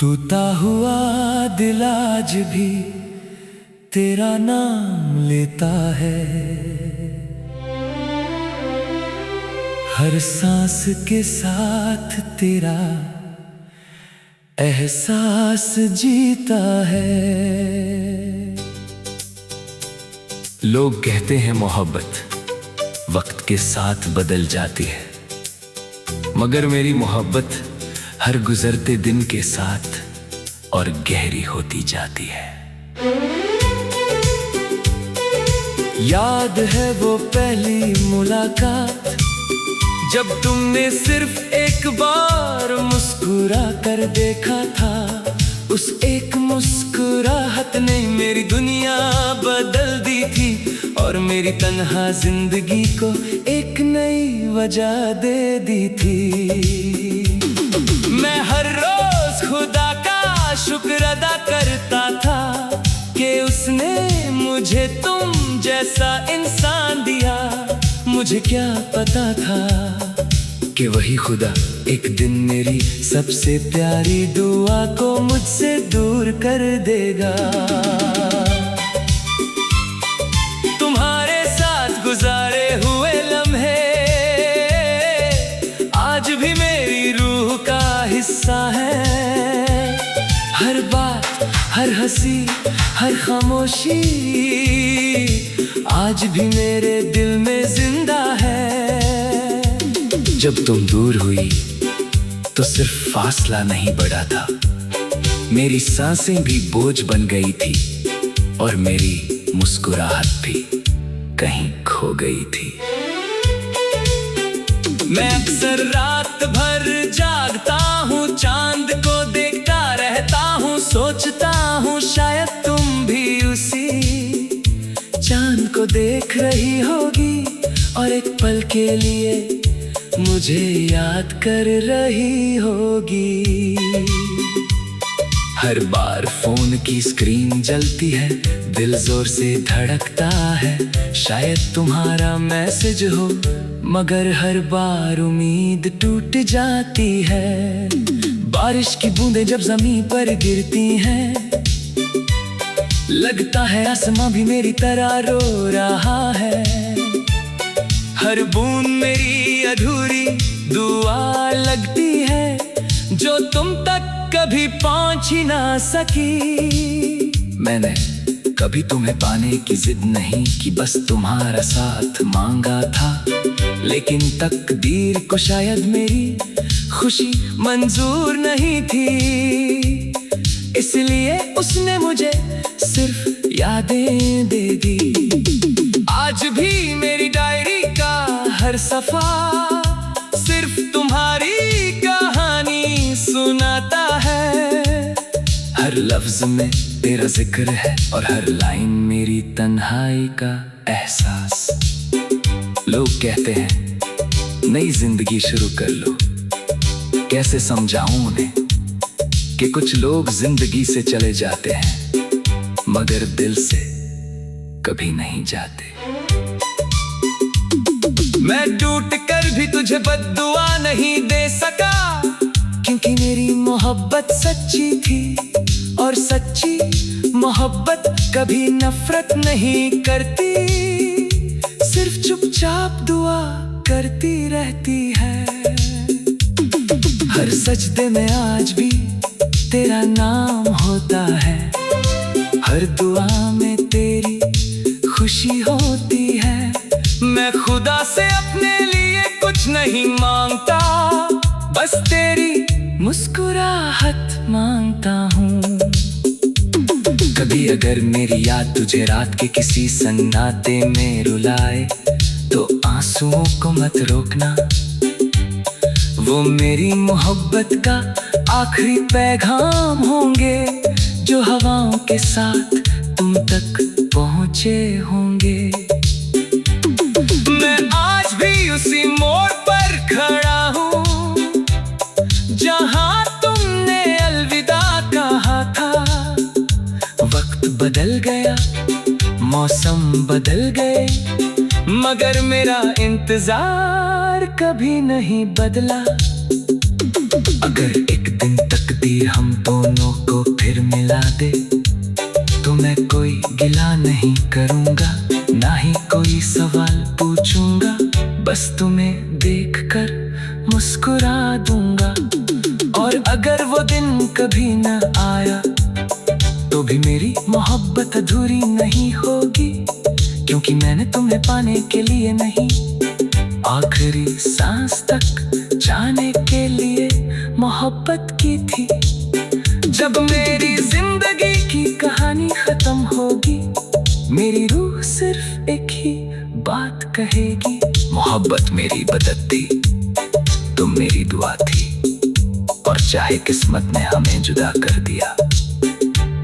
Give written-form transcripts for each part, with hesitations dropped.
टूटा हुआ दिल आज भी तेरा नाम लेता है। हर सांस के साथ तेरा एहसास जीता है। लोग कहते हैं मोहब्बत वक्त के साथ बदल जाती है, मगर मेरी मोहब्बत हर गुजरते दिन के साथ और गहरी होती जाती है। याद है वो पहली मुलाकात जब तुमने सिर्फ एक बार मुस्कुरा कर देखा था। उस एक मुस्कुराहट ने मेरी दुनिया बदल दी थी और मेरी तन्हा जिंदगी को एक नई वजह दे दी थी। मैं हर रोज खुदा का शुक्र अदा करता था कि उसने मुझे तुम जैसा इंसान दिया। मुझे क्या पता था कि वही खुदा एक दिन मेरी सबसे प्यारी दुआ को मुझसे दूर कर देगा। तुम्हारे साथ गुजारे हुए लम्हे आज भी मेरी रूह का हिस्सा है। हर बात, हर हंसी, हर खामोशी आज भी मेरे दिल में जिंदा है। जब तुम दूर हुई तो सिर्फ फासला नहीं बढ़ा था, मेरी सांसें भी बोझ बन गई थी और मेरी मुस्कुराहट भी कहीं खो गई थी। मैं अक्सर रात भर जागता हूँ, चांद को देखता रहता हूँ, सोचता हूँ शायद तुम भी उसी चांद को देख रही होगी और एक पल के लिए मुझे याद कर रही होगी। हर बार फोन की स्क्रीन जलती है, दिल जोर से धड़कता है, शायद तुम्हारा मैसेज हो, मगर हर बार उम्मीद टूट जाती है। बारिश की बूंदें जब जमीन पर गिरती हैं, लगता है आसमां भी मेरी तरह रो रहा है। हर बूंद मेरी अधूरी दुआ लगती है जो तुम तक कभी पहुंच ही ना सकी। मैंने कभी तुम्हें पाने की जिद नहीं की, बस तुम्हारा साथ मांगा था, लेकिन तकदीर को शायद मेरी खुशी मंजूर नहीं थी, इसलिए उसने मुझे सिर्फ यादें दे दी। आज भी मेरी डायरी का हर सफा सिर्फ तुम्हारी कहानी सुनाता है। हर लफ्ज में तेरा जिक्र है और हर लाइन मेरी तन्हाई का एहसास। लोग कहते हैं नई जिंदगी शुरू कर लो, कैसे समझाऊं उन्हें कि कुछ लोग जिंदगी से चले जाते हैं मगर दिल से कभी नहीं जाते। मैं टूट कर भी तुझे बद्दुआ नहीं दे सका, क्योंकि मेरी मोहब्बत सच्ची थी और सच्ची मोहब्बत कभी नफरत नहीं करती, सिर्फ चुपचाप दुआ करती रहती है। हर सजदे में आज भी तेरा नाम होता है, हर दुआ में तेरी खुशी होती है। मैं खुदा से अपने लिए कुछ नहीं मांगता, बस तेरी मुस्कुराहट मांगता हूँ। कभी अगर मेरी याद तुझे रात के किसी सन्नाटे में रुलाए तो आंसुओं को मत रोकना, वो मेरी मोहब्बत का आखिरी पैगाम होंगे जो हवाओं के साथ तुम तक पहुंचे होंगे। मैं आज भी उसी मोड़ पर खड़ा हूँ जहां तुमने अलविदा कहा था। वक्त बदल गया, मौसम बदल गए, मगर मेरा इंतजार कभी नहीं बदला। अगर एक दिन तकदीर हम दोनों दे तो मैं कोई गिला नहीं करूँगा, ना ही कोई सवाल पूछूंगा, बस तुम्हें देखकर मुस्कुरा दूंगा। और अगर वो दिन कभी न आया तो भी मेरी मोहब्बत अधूरी नहीं होगी, क्योंकि मैंने तुम्हें पाने के लिए नहीं, आखिरी सांस तक जाने के लिए मोहब्बत की थी। जब मेरी जिंदगी की कहानी खत्म होगी, मेरी रूह सिर्फ एक ही बात कहेगी, मोहब्बत मेरी बदत थी, तुम मेरी दुआ थी, और चाहे किस्मत ने हमें जुदा कर दिया,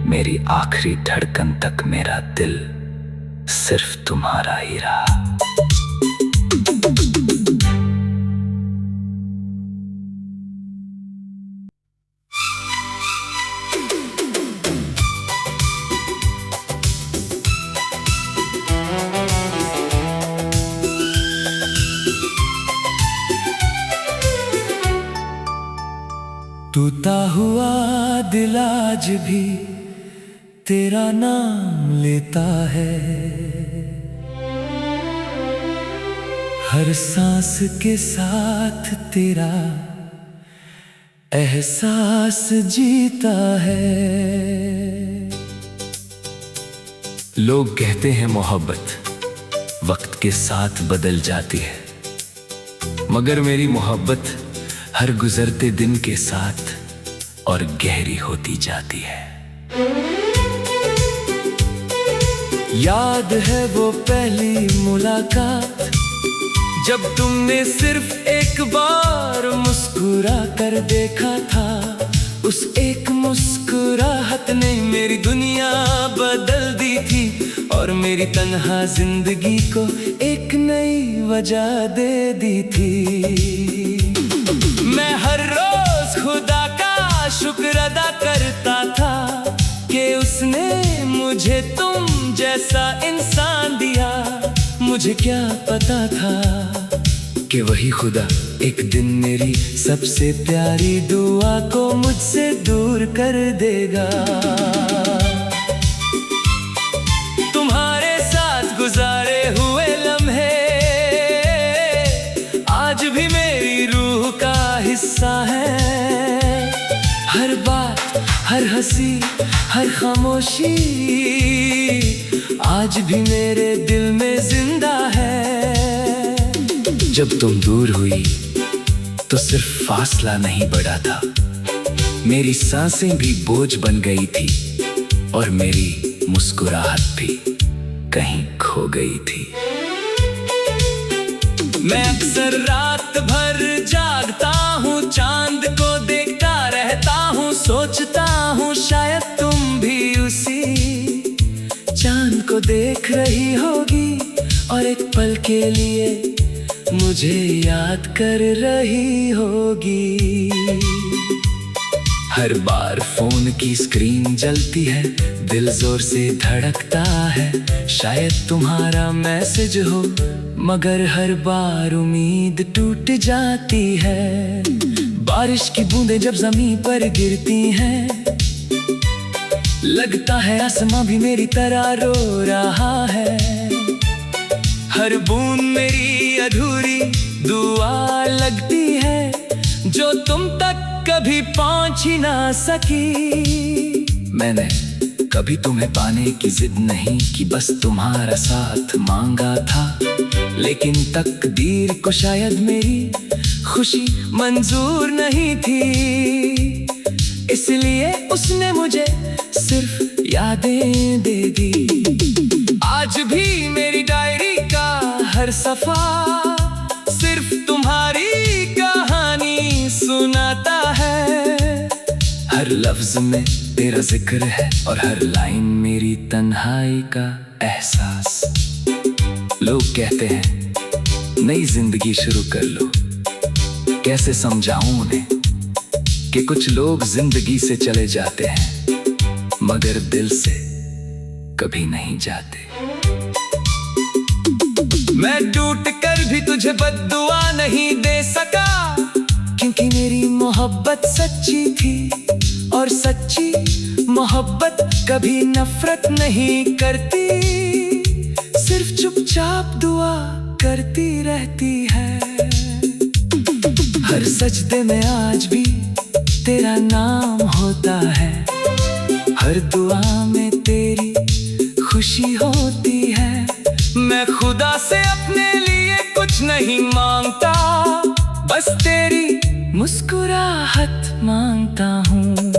मेरी आखिरी धड़कन तक मेरा दिल सिर्फ तुम्हारा ही रहा। टूटा हुआ दिल आज भी तेरा नाम लेता है, हर सांस के साथ तेरा एहसास जीता है। लोग कहते हैं मोहब्बत वक्त के साथ बदल जाती है, मगर मेरी मोहब्बत हर गुजरते दिन के साथ और गहरी होती जाती है। याद है वो पहली मुलाकात, जब तुमने सिर्फ एक बार मुस्कुरा कर देखा था, उस एक मुस्कुराहट ने मेरी दुनिया बदल दी थी, और मेरी तन्हा जिंदगी को एक नई वजह दे दी थी। मैं हर रोज खुदा का शुक्र अदा करता था कि उसने मुझे तुम जैसा इंसान दिया। मुझे क्या पता था कि वही खुदा एक दिन मेरी सबसे प्यारी दुआ को मुझसे दूर कर देगा। तुम्हारे साथ गुजारे हुए लम्हे आज भी मेरी रूह का हिस्सा है। हर बात, हर हंसी, हर खामोशी आज भी मेरे दिल में जिंदा है। जब तुम दूर हुई तो सिर्फ फासला नहीं बढ़ा था, मेरी सांसें भी बोझ बन गई थी और मेरी मुस्कुराहट भी कहीं खो गई थी। मैं अक्सर रात भर जागता हूँ, चांद को देखता रहता हूँ, सोचता हूँ शायद तुम भी उसी चांद को देख रही होगी और एक पल के लिए मुझे याद कर रही होगी। हर बार फोन की स्क्रीन जलती है, दिल जोर से धड़कता है, शायद तुम्हारा मैसेज हो, मगर हर बार उम्मीद टूट जाती है। बारिश की बूंदें जब जमीन पर गिरती हैं, लगता है आसमां भी मेरी तरह रो रहा है। हर बूंद मेरी अधूरी दुआ लगती है, जो तुम तक कभी पहुंच ही ना सकी। मैंने कभी तुम्हें पाने की जिद नहीं की, बस तुम्हारा साथ मांगा था, लेकिन तकदीर को शायद मेरी खुशी मंजूर नहीं थी, इसलिए उसने मुझे सिर्फ यादें दे दी। आज भी मेरी डायरी का हर सफा सिर्फ तुम्हारी कहानी सुनाता है। हर लफ्ज में तेरा जिक्र है और हर लाइन मेरी तन्हाई का एहसास। लोग कहते हैं नई जिंदगी शुरू कर लो, कैसे समझाऊं उन्हें कि कुछ लोग जिंदगी से चले जाते हैं मगर दिल से कभी नहीं जाते। मैं टूट कर भी तुझे बद्दुआ नहीं दे सका, क्योंकि मेरी मोहब्बत सच्ची थी और सच्ची मोहब्बत कभी नफरत नहीं करती, सिर्फ चुपचाप दुआ करती रहती है। हर सजदे में आज भी तेरा नाम होता है, हर दुआ में तेरी खुशी होती है। मैं खुदा से अपने लिए कुछ नहीं मांगता, बस तेरी मुस्कुराहट मांगता हूँ।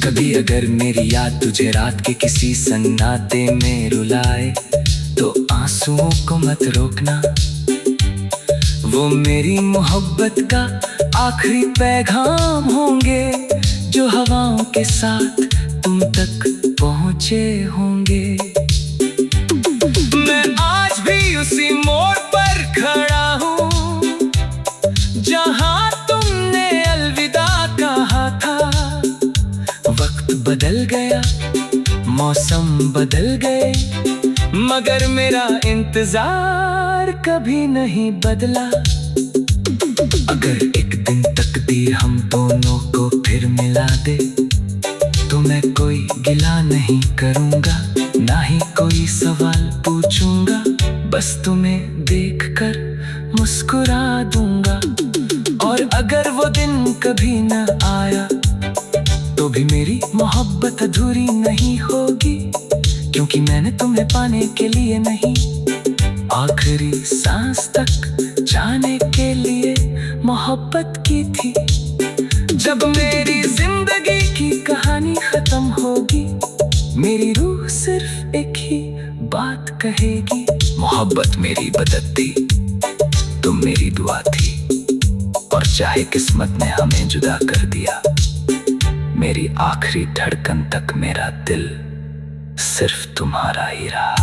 कभी अगर मेरी याद तुझे रात के किसी सन्नाटे में रुलाए, तो आंसुओं को मत रोकना, वो मेरी मोहब्बत का आखिरी पैगाम होंगे, जो हवाओं के साथ तुम तक पहुंचे होंगे। मैं आज भी उसी मोड़ पर खड़ा हूँ, जहां तुमने अलविदा कहा था। वक्त बदल गया, मौसम बदल गए, मगर मेरा इंतजार कभी नहीं बदला। अगर एक दिन तकदीर हम दोनों को फिर मिला दे, तो मैं कोई गिला नहीं करूँगा, ना ही कोई सवाल पूछूंगा, बस तुम्हें देखकर मुस्कुरा दूंगा। और अगर वो दिन कभी न आया, तो भी मेरी मोहब्बत अधूरी नहीं होगी, क्योंकि मैंने तुम्हें पाने के लिए नहीं, आखिरी सांस तक जाने के लिए मोहब्बत की थी। जब मेरी जिंदगी की कहानी खत्म होगी, मेरी रूह सिर्फ एक ही बात कहेगी, मोहब्बत मेरी बदलती, तुम मेरी दुआ थी। और चाहे किस्मत ने हमें जुदा कर दिया, मेरी आखिरी धड़कन तक मेरा दिल सिर्फ तुम्हारा ही रहा।